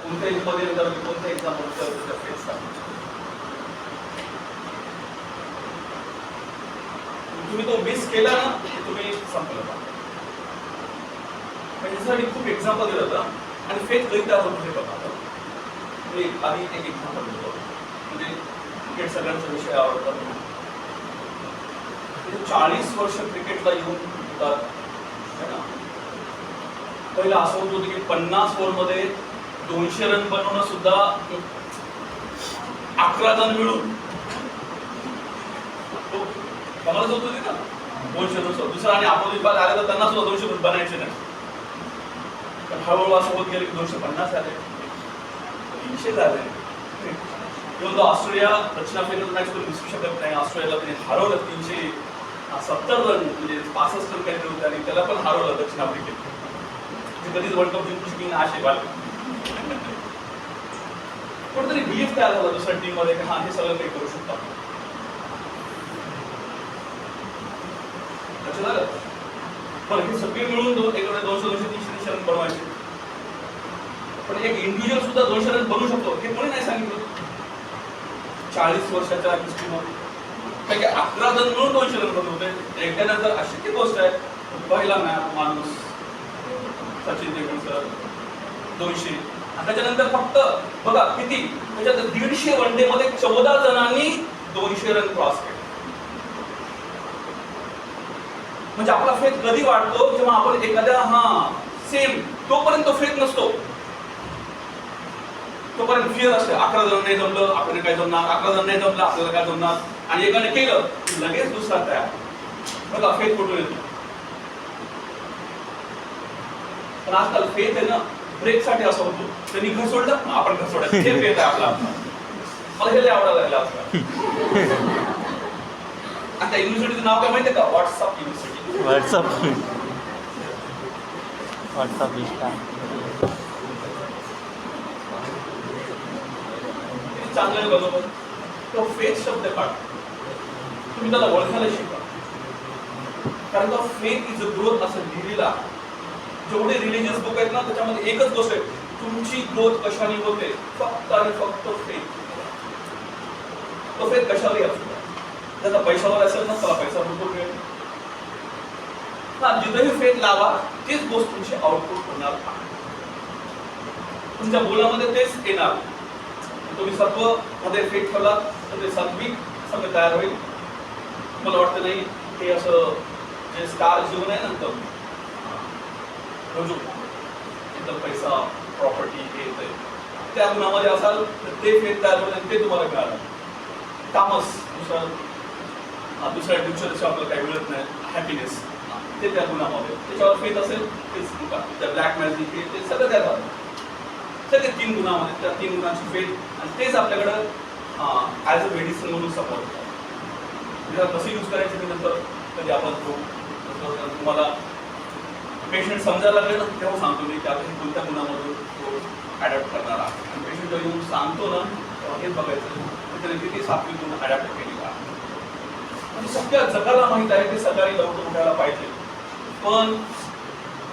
कोणत्याही मध्ये कोणत्या एक्झाम तुम्ही तो मिस केला ना की तुम्ही संपलं. त्याच्यासाठी खूप एक्झाम्पल दिलं होतं आणि फेथ कधी तयार होतो हे बघा. मी आधी एक एक्झाम्पल देतो. म्हणजे क्रिकेट सगळ्यांचा विषय आवडतात. 40 वर्ष क्रिकेटला येऊन होतात. पहिलं असं होत होतं की 50 ओव्हरमध्ये 200 रन बनवणं सुद्धा 11 जण मिळून कमालच होत होती का. 200 रन दुसरा आणि अपोजिट बाल आले तर त्यांना सुद्धा 200 रन बनायचे नाही. पण हळूहळू असं होत गेले की 250 आले, 300 झाले. किंवा ऑस्ट्रेलिया दक्षिण आफ्रिकेचा मॅच कोणी विसरू शकत नाही. ऑस्ट्रेलियाला त्यांनी हरवलं 370 रन म्हणजे 65 रन काहीतरी होते आणि त्याला पण हरवलं दक्षिण आफ्रिकेत. कधीच वर्ल्ड कप जिंकू शकली असे बाल कुठेतरी बिलीफ तयार झाला दुसऱ्या टीम मध्ये हा हे सगळं काही करू शकतो. लक्षात आलं. पण हे सगळे मिळून 200-200-300 रन बनवायचे. पण एक इंडिव्हिज्युअल सुद्धा 200 रन बनवू शकतो हे कोणी नाही सांगितलं 40 वर्षाच्या हिस्ट्रीमध्ये. कारण की 11 जण मिळून 200 रन बनवते. एकट्यानंतर अशी गोष्ट आहे. पहिला माणूस सचिन तेंडुलकर 200. त्याच्यानंतर फक्त बघा किती त्याच्यात 150 वन डे मध्ये 14 जणांनी 200 रन क्रॉस केले. म्हणजे आपला फेथ कधी वाढतो जेव्हा आपण एखाद्या सेम तोपर्यंत फेथ नसतो. तोपर्यंत फिअर असते. 11 जण नाही जमलं आपल्याला काय जमणार, 11 जण नाही जमलं आपल्याला काय जमणार. आणि एकाने केलं लगेच दुसरा तयार. बघा फेथ कुठून येतो. पण आजकाल फेथ आहे ना ब्रेक साठी असं होतो. त्यांनी घर सोडलं आपण घर सोडायचं हे फेथ आहे आपला. मला हे लय आवडायला लागलं आजकाल. आता युनिव्हर्सिटीचं नाव काय माहितीये का. WhatsApp university. व्हॉट्सअप इंस्टा चांगलं बघा. तो फेथ शब्द काढ तुम्ही त्याला ओळखायला शिका. कारण तो फेथ इज अ ग्रोथ असं लिहिलेला. जेवढे रिलिजियस बुक आहेत ना त्याच्यामध्ये एकच गोष्ट आहे तुमची ग्रोथ कशाने होते. फक्त आणि फक्त फेथ. तो फेथ कशावरही असतो. त्याचा पैशावर असेल ना त्याला पैसा भरपूर मिळेल. जिथेही फेथ लावा तीच गोष्ट तुमची आउटपुट होणार. तुमच्या बोलामध्ये तेच येणार. तुम्ही सत्व मध्ये फेथ ठेवला तर ते सात्विक सगळं तयार होईल. मला वाटतं नाही हे असं जे स्टार जीवन आहे नंतर एकदम पैसा प्रॉपर्टी हे येते त्या गुणामध्ये असाल तर ते फेथ तयार होईल ते तुम्हाला मिळालं. तामस दुसऱ्या फ्युचर आपल्याला काही मिळत नाही. हॅपीनेस ते त्या गुणामध्ये त्याच्यावर फेथ असेल तेच ब्लॅक मॅजिक हे ते सगळं त्या झालं. सगळे 3 गुणामध्ये त्या 3 गुणांची फेथ आणि तेच आपल्याकडं ॲज अ मेडिसिन म्हणून सपोर्ट होतं. कसं यूज करायचं मी नंतर कधी आपण तुम्हाला पेशंट समजायला लागले ना तेव्हा सांगतो मी की आपण कोणत्या गुणामधून तो ॲडॅप्ट करणार आहे. आणि पेशंट जेव्हा येऊन सांगतो ना तेव्हा हेच बघायचं त्याच्याने किती सात्विक गुण ॲडॅप्ट केलेला आहे. म्हणजे सगळ्या जगाला माहीत आहे की सकाळी लवकर उठायला पाहिजे. पण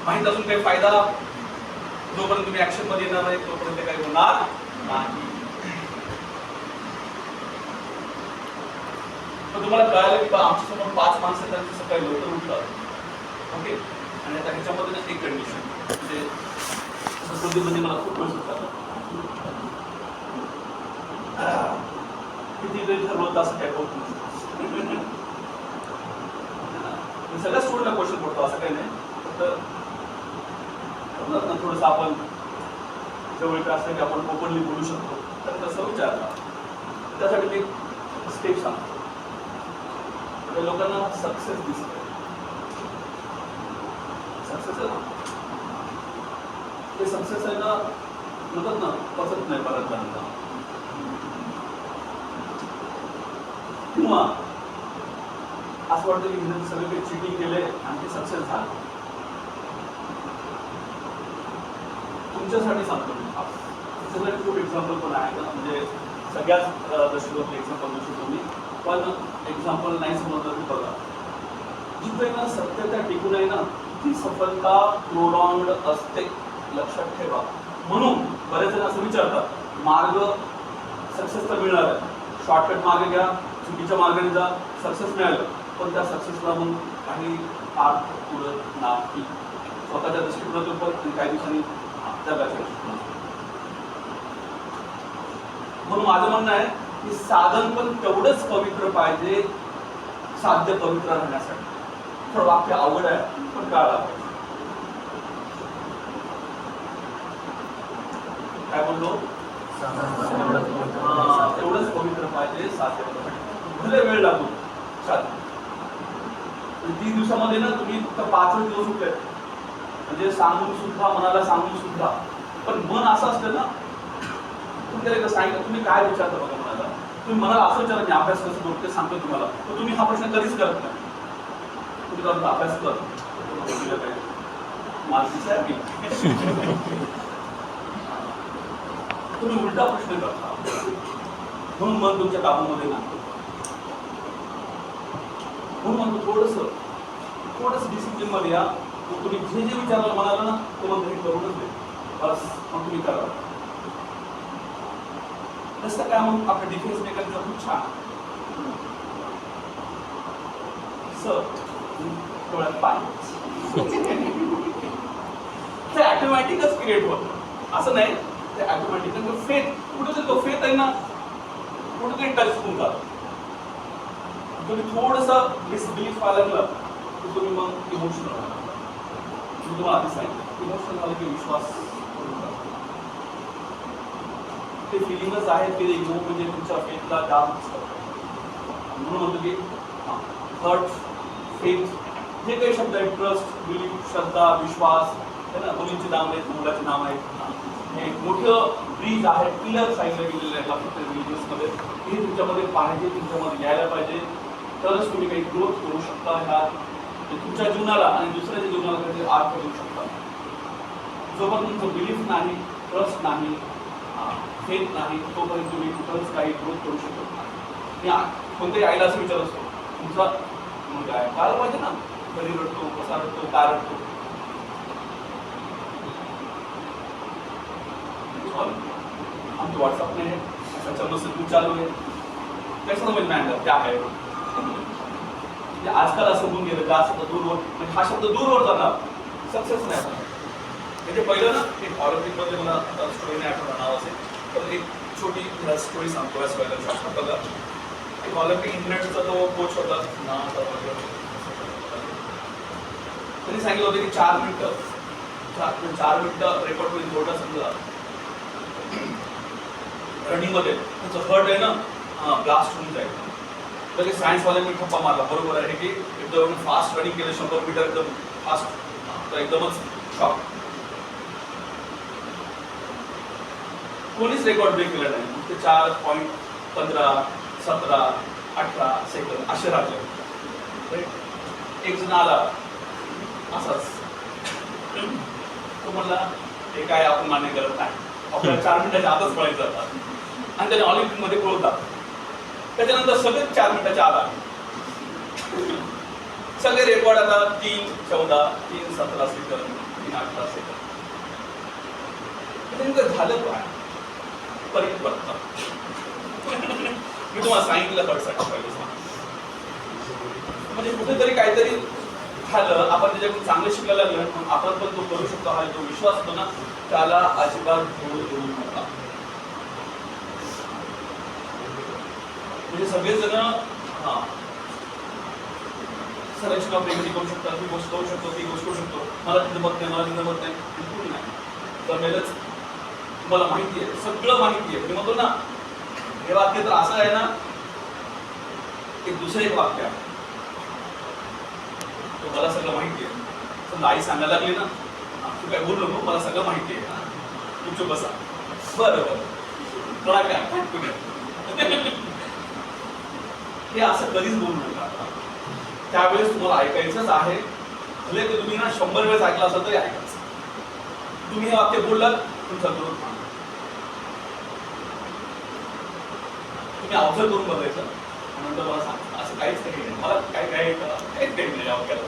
माहीत असून काही फायदा जोपर्यंत तुम्ही ऍक्शन मध्ये येणार नाही तोपर्यंत काही होणार नाही. तर तुम्हाला कळालं की आमच्या समोर 5 माणसं त्यांची सकाळी लवकर उठतात. ओके. आणि आता ह्याच्यामध्ये एक कंडिशन म्हणजे बुद्धीमध्ये मला खूप वेळ सुटतात किती वेळ ठरवलं असं काय होत नाही. सगळ्या स्टुडंटला क्वेश्चन पडतो असं काही नाही. फक्त थोडंसं आपण जवळ असं की आपण ओपनली बोलू शकतो तर तसं विचारला. त्यासाठी मी स्टेप सांगतो. लोकांना सक्सेस दिसत सक्सेस आहे ना ते सक्सेस आहे ना म्हणतात ना पचत नाही बऱ्याच जणांना. किंवा असं वाटतं की हिने सगळे काही चिटिंग केले आणि ते सक्सेस झालं. तुमच्यासाठी सांगतो मी त्याच्यासाठी खूप एक्झाम्पल पण आहे ना. म्हणजे सगळ्याच दृष्टीवर एक्झाम्पल देऊ शकतो मी. पण एक्झाम्पल नाही समजलं की बघा जिथे ना सत्यता टिकून आहे ना ती सफलता प्रोलॉंग्ड असते. लक्षात ठेवा. म्हणून बरेच जण असं मार्ग सक्सेस तर मिळणार आहे, शॉर्टकट मार्ग घ्या, चुकीच्या मार्गाने जा, सक्सेस मिळालं, पण त्या सक्सेसला मग काही अर्थ पुरत नाही. स्वतःच्या दृष्टिकोनातून पण काही दिवसांनी जगाच्या दृष्टिकोनातून. म्हणून माझं म्हणणं आहे की साधन पण तेवढंच पवित्र पाहिजे, साध्य पवित्र राहण्यासाठी. थोडं वाक्य अवघड आहे पण कळायला पाहिजे. काय बोललो? तेवढंच पवित्र पाहिजे, साध्य भले वेळ लागू चालेल. 30 दिवसामध्ये ना तुम्ही फक्त 5 दिवस उठले म्हणजे सांगून सुद्धा, मनाला सांगून सुद्धा, पण मन असं असतं ना, तुम्ही त्याला सांगितलं तुम्ही काय विचारता बघा मनाला. तुम्ही मनाला असं विचारा मी अभ्यास कसं करू ते सांगतो तुम्हाला, तर तुम्ही हा प्रश्न कधीच करत नाही. तुम्ही करता अभ्यास कर मार्गीच आहे तुम्ही उलटा प्रश्न करता, म्हणून मन तुमच्या कामामध्ये नाही. म्हणून म्हणतो थोडंसं डिसिप्लिन मध्ये या. तुम्ही जे विचारायला म्हणाला ना ते मग घरी करूनच दे, बस मग तुम्ही करा. तसं काय मग आपल्या डिफेन्स मेकॅनिझम खूप छान सर डोळ्यात पाणी ते ऑटोमॅटिकच क्रिएट होतं, असं नाही. ते ऑटोमॅटिक फेथ, कुठेतरी तो फेथ आहे ना कुठेतरी टच होऊन जातो. तुम्ही थोडंसं डिसबिलीफ व्हायला लागलं की तुम्ही मग इमोशनल होणार. मी तुम्हाला आधी सांगितलं इमोशनल झालं की विश्वास करून जातो. ते फिलिंगच आहे ते इमो म्हणजे तुमच्या फेथला डाऊन करतो. म्हणून म्हणतो की हर्ट, फेथ, जे काही शब्द आहेत, ट्रस्ट, बिलीफ, श्रद्धा, विश्वास, है ना, मुलींची नाव आहेत, मुलाची नाव आहेत, हे मोठं ब्रिज आहे, पिलर सांगितलं गेलेलं आहे आपल्या रिलिजियसमध्ये. हे तुमच्यामध्ये पाहिजे, तुमच्यामध्ये यायला पाहिजे, तरच तुम्ही काही ग्रोथ करू शकता ह्या तुमच्या जीवनाला आणि दुसऱ्याच्या जीवनाला काहीतरी अर्थ देऊ शकता. जोपर्यंत तुमचं बिलीफ नाही, ट्रस्ट नाही, फेथ नाही, तोपर्यंत तुम्ही कुठंच काही ग्रोथ करू शकत नाही. मी कोणत्याही आईला असं विचार असतो तुमचा मुलगा आहे कळायला पाहिजे ना, कधी रडतो, कसा रडतो, काय रडतो. आमच्या व्हॉट्सअपने त्याच्यावर सगळं चालू आहे, त्याचं समज नाही क्या आहे. आजकाल असं होऊन गेलं जास्त दूरवर, म्हणजे हा शब्द दूरवर जाणार, सक्सेस नाही होणार. म्हणजे पहिलं ना एक ऑलिम्पिकमध्ये मला स्टोरी नाही आठवणार नाव असेल, तर एक छोटी स्टोरी सांगतो या स्पॉयलरच्या. बघा एक ऑलिम्पिक इंग्लंडचा तो कोच होता, नाव त्यांनी सांगितलं होतं की 4 मिनिटं रेकॉर्ड होईल थोडा समजा रनिंगमध्ये त्याचं हर्ट आहे ना ब्लास्ट होऊन जाईल. तर सायन्सवाल्यांनी ठप्पा मारला, बरोबर आहे की एकदम फास्ट रनिंग केलं 100 मीटर एकदम फास्ट, तर एकदमच शॉक. कोणीच रेकॉर्ड ब्रेक केला नाही. ते 4.15, 17, 18 सेकंद असे राहिले. एक जण आला असाच, तो म्हणला हे काय आपण मान्य करत नाही, आपल्याला 4 मिनिटाच्या आतच पळायचं जातात, आणि त्याने ऑलिम्पिकमध्ये पळवतात. त्याच्यानंतर सगळेच 4 मिनिटाच्या आत आले. सगळे रेकॉर्ड आता 3:14, 3:17 सेकंद, 3:18 सेकंद. त्याच्यानंतर झालं काय परिवर्तन. मी तुम्हाला सांगितलं म्हणजे कुठेतरी काहीतरी झालं, आपण त्याच्याकडून चांगलं शिकायला लागलं, आपण पण तो करू शकतो हा जो विश्वास असतो ना त्याला अजिबात धोड देऊ नका. म्हणजे सगळेजण संरक्षण प्रेमिती करू शकतात, ही गोष्ट करू शकतो, ती गोष्ट करू शकतो, मला तिथं मत नाही, मला तिथं मत नाही, बिलकुल नाही. जमेलच, तुम्हाला माहिती आहे, सगळं माहिती आहे. मी म्हणतो ना हे वाक्य तर असं आहे ना, एक दुसरं एक वाक्य आहे, तो मला सगळं माहिती आहे. समजा आई सांगायला लागली ना तू काय बोलू नको, मला सगळं माहिती आहे, तू चुप बसा. बरं थोडा काय हे असं कधीच बोलू नका. त्यावेळेस तुम्हाला ऐकायचंच आहे, भले ते तुम्ही ना 100 वेळेस ऐकलं असेल तरी ऐकायचं. तुम्ही हे वाक्य बोललात तुमचा ग्रोथ होणार. तुम्ही ऑब्झर्व करून बघायचं, नंतर मला सांग असं काहीच नाही, मला काय काय काहीच काही नाही या वाक्याला.